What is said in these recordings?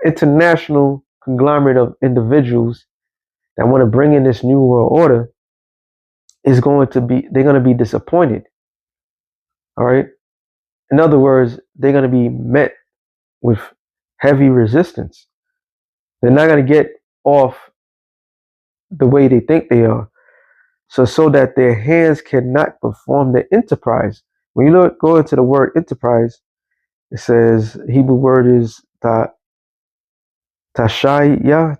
international conglomerate of individuals that want to bring in this new world order they're going to be disappointed. All right. In other words, they're going to be met with heavy resistance. They're not going to get off the way they think they are. So that their hands cannot perform the enterprise. When you go into the word enterprise, it says Hebrew word is tashaya,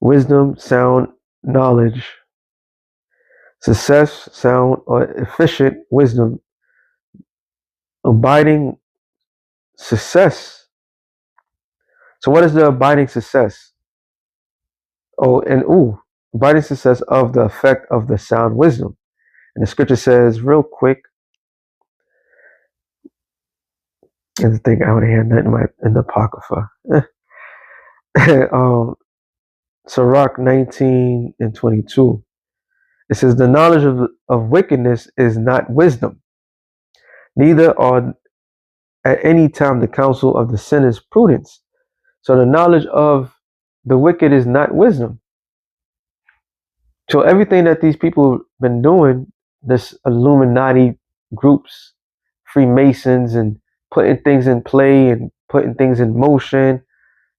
wisdom, sound, knowledge, success, sound, or efficient wisdom, abiding success. So what is the abiding success? Abiding success of the effect of the sound wisdom. And the scripture says real quick, and I think I would have had that in the Apocrypha. Sirach 19 and 22. It says, the knowledge of wickedness is not wisdom, neither are at any time the counsel of the sinners prudence. So the knowledge of the wicked is not wisdom. So everything that these people have been doing, this Illuminati groups, Freemasons, and putting things in play and putting things in motion,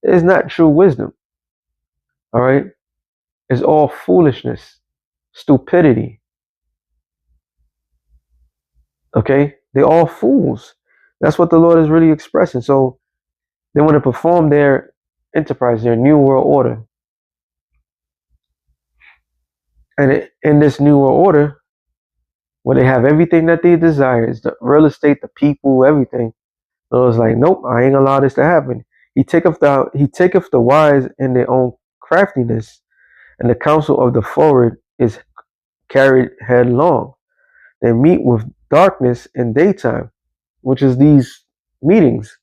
is not true wisdom. All right? It's all foolishness, stupidity. Okay? They're all fools. That's what the Lord is really expressing. So they want to perform their enterprise, their new world order. And in this new world order, where they have everything that they desire, is the real estate, the people, everything. The Lord's like, nope, I ain't gonna allow this to happen. He taketh the wise in their own craftiness, and the counsel of the forward is carried headlong. They meet with darkness in daytime, which is these meetings.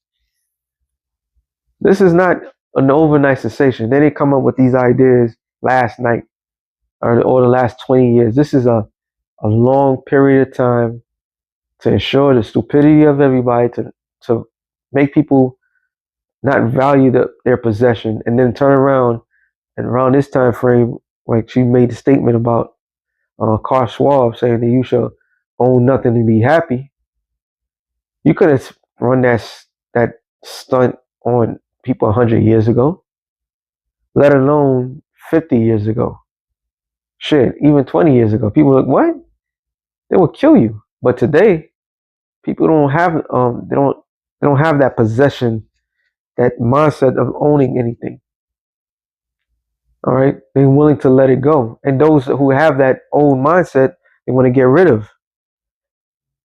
This is not an overnight sensation. They didn't come up with these ideas last night or the last 20 years. This is a long period of time to ensure the stupidity of everybody, to make people not value their possession, and then turn around and around this time frame, like she made the statement about Carl Schwab saying that you shall own nothing and be happy. You could have run that stunt on people 100 years ago, let alone 50 years ago. Shit, even 20 years ago, people were like, what? They will kill you. But today, people don't have they don't have that possession, that mindset of owning anything. All right, they're willing to let it go. And those who have that old mindset, they want to get rid of.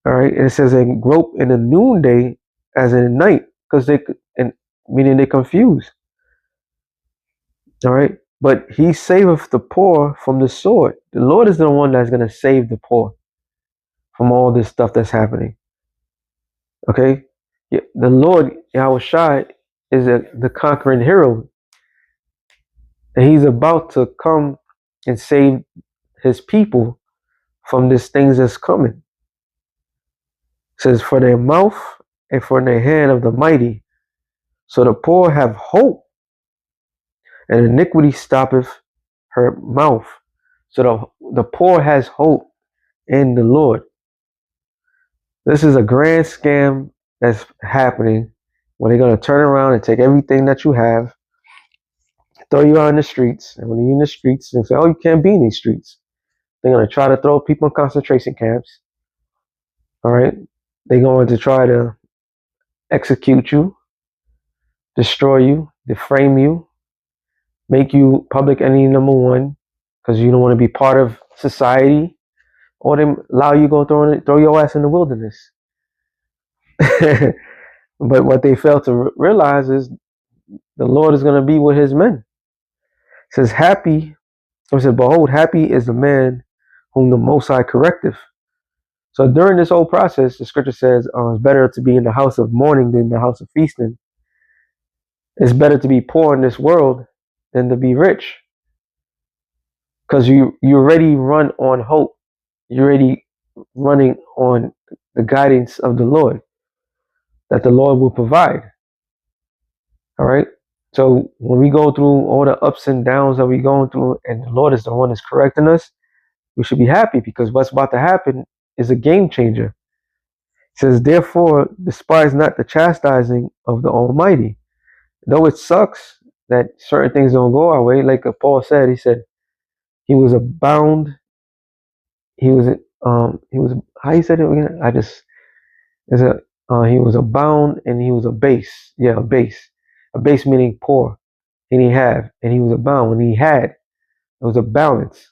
All right, and it says they grope in the noonday as in the night, because meaning they're confused. All right, but he saveth the poor from the sword. The Lord is the one that's going to save the poor from all this stuff that's happening. Okay, the Lord Yahushua is the conquering hero, and he's about to come and save his people from these things that's coming. It says, for their mouth and for their hand of the mighty, so the poor have hope, and iniquity stoppeth her mouth. So the poor has hope in the Lord. This is a grand scam that's happening, when they're going to turn around and take everything that you have, throw you out in the streets. And when you're in the streets, they say, oh, you can't be in these streets. They're going to try to throw people in concentration camps. All right. They're going to try to execute you, destroy you, defame you, make you public enemy number one, because you don't want to be part of society, or they allow you to go throw your ass in the wilderness. But what they fail to realize is the Lord is going to be with his men. It says, behold, happy is the man whom the Most High correcteth. So during this whole process, the scripture says it's better to be in the house of mourning than the house of feasting. It's better to be poor in this world than to be rich. Because you already run on hope. You're already running on the guidance of the Lord, that the Lord will provide. All right. So when we go through all the ups and downs that we going through, and the Lord is the one that's correcting us, we should be happy because what's about to happen is a game changer. It says, therefore, despise not the chastising of the Almighty. Though it sucks that certain things don't go our way, like Paul said, he said he was abound. He was how you said it again? I just is a he was abound and he was a base. Yeah, a base. A base meaning poor. And he have, and he was abound. When he had, it was a balance.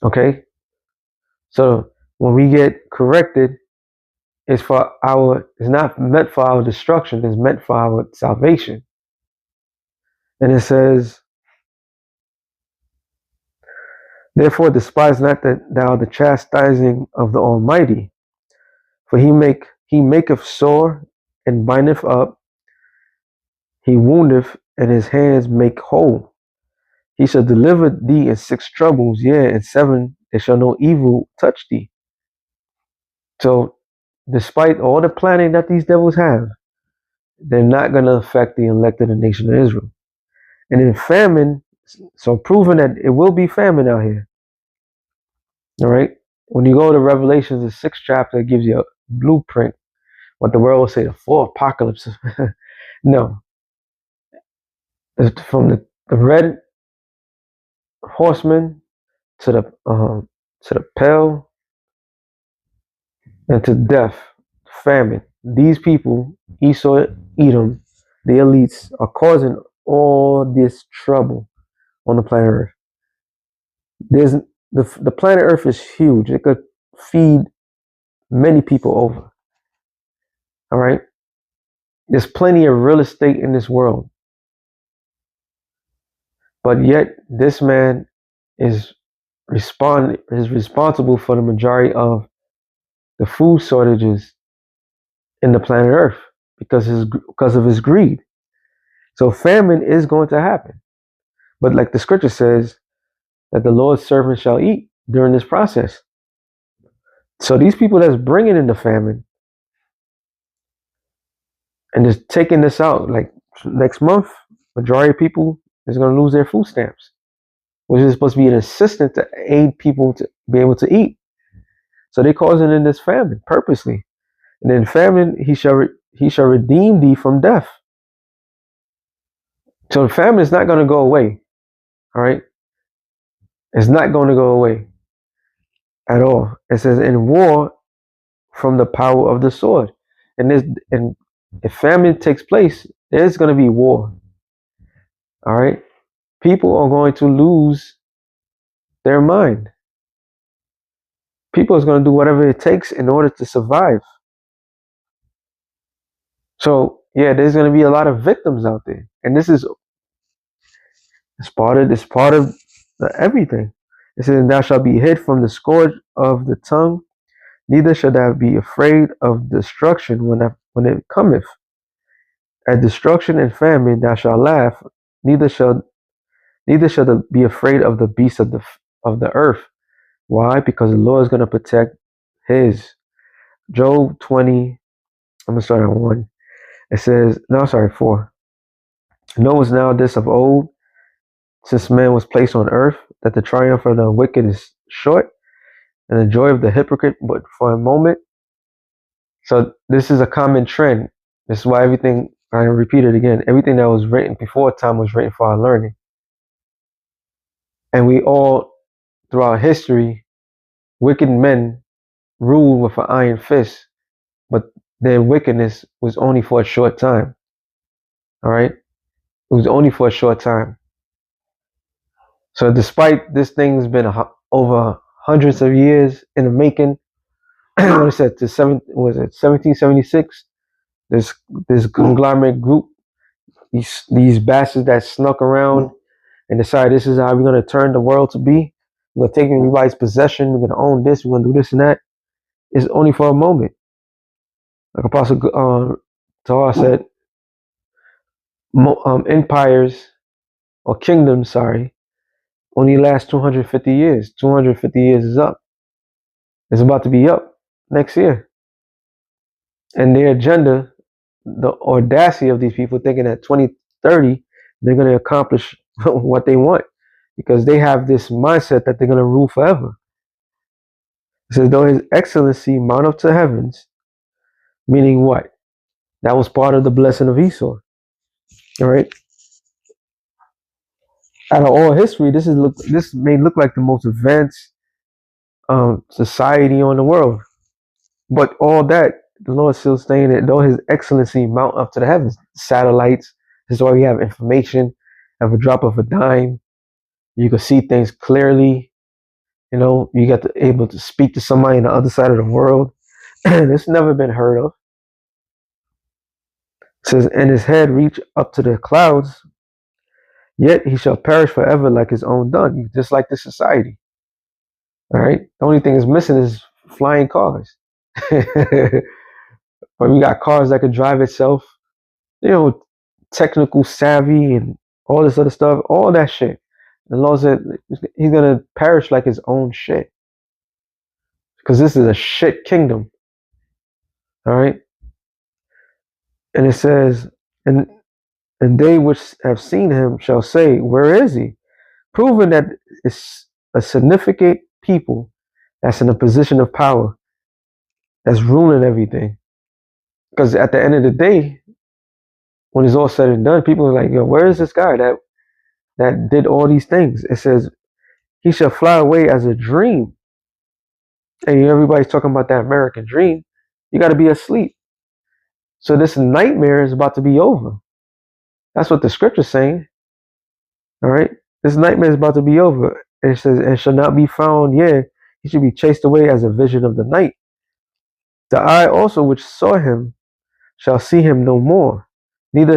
Okay? So when we get corrected, it's not meant for our destruction, it's meant for our salvation. And it says, therefore despise not thou the chastising of the Almighty, for he maketh sore and bindeth up, he woundeth and his hands make whole. He shall deliver thee in 6 troubles, yea, in 7 there shall no evil touch thee. So despite all the planning that these devils have, they're not going to affect the elect of the nation of Israel. And in famine, so proving that it will be famine out here. All right. When you go to Revelations, the 6th chapter, it gives you a blueprint. What the world will say, the 4 apocalypses. No. It's from the red horseman to the pale and to death, famine. These people, Esau, Edom, the elites, are causing all this trouble on the planet Earth. There's the planet Earth is huge. It could feed many people over. All right. There's plenty of real estate in this world. But yet this man is responsible for the majority of the food shortages in the planet Earth because of his greed. So famine is going to happen. But like the scripture says, that the Lord's servant shall eat during this process. So these people that's bringing in the famine and just taking this out, like next month, majority of people is going to lose their food stamps, which is supposed to be an assistant to aid people to be able to eat. So they're causing in this famine purposely. And then famine, he shall redeem thee from death. So the famine is not going to go away. All right. It's not going to go away at all. It says in war from the power of the sword. And if famine takes place, there's going to be war. All right. People are going to lose their mind. People is going to do whatever it takes in order to survive. So yeah, there's going to be a lot of victims out there, and this is part of everything. It says, "Thou shalt be hid from the scourge of the tongue, neither shalt thou be afraid of destruction when it cometh. At destruction and famine thou shalt laugh, neither shalt thou be afraid of the beasts of the earth." Why? Because the Lord is going to protect his. Job 20. I'm gonna start at 1. It says, no, sorry, 4. Knowest now this of old, since man was placed on earth, that the triumph of the wicked is short, and the joy of the hypocrite but for a moment. So this is a common trend. This is why everything, I repeat it again, everything that was written before time was written for our learning. And we all, throughout history, wicked men ruled with an iron fist, but their wickedness was only for a short time. All right? It was only for a short time. So despite this thing's been over hundreds of years in the making, what is that? 1776? This conglomerate group, these bastards that snuck around and decided this is how we're gonna turn the world to be. We're gonna take everybody's possession. We're gonna own this. We're gonna do this and that. It's only for a moment. Like Apostle Torah said, empires or kingdoms, sorry, only last 250 years. 250 years is up. It's about to be up next year. And their agenda the audacity of these people thinking that 2030 they're going to accomplish what they want, because they have this mindset that they're going to rule forever. It says, though his excellency mount up to heavens, meaning what? That was part of the blessing of Esau. All right. Out of all history, this may look like the most advanced society on the world, but all that the Lord still saying that though his excellency mount up to the heavens, satellites. This is why we have information at a drop of a dime. You can see things clearly. You know, you got to able to speak to somebody on the other side of the world. It's never been heard of. It says, and his head reach up to the clouds, yet he shall perish forever like his own done, just like the society. All right. The only thing is missing is flying cars. But we got cars that can drive itself, you know, technical savvy and all this other stuff, all that shit. The Lord said he's gonna perish like his own shit, because this is a shit kingdom. All right. And it says, and they which have seen him shall say, where is he? Proving that it's a significant people that's in a position of power, that's ruling everything. Because at the end of the day, when it's all said and done, people are like, yo, where is this guy that did all these things? It says, he shall fly away as a dream. And everybody's talking about that American dream. You got to be asleep. So this nightmare is about to be over. That's what the scripture's saying. All right. This nightmare is about to be over. And it says, and shall not be found, yeah, he should be chased away as a vision of the night. The eye also which saw him shall see him no more, neither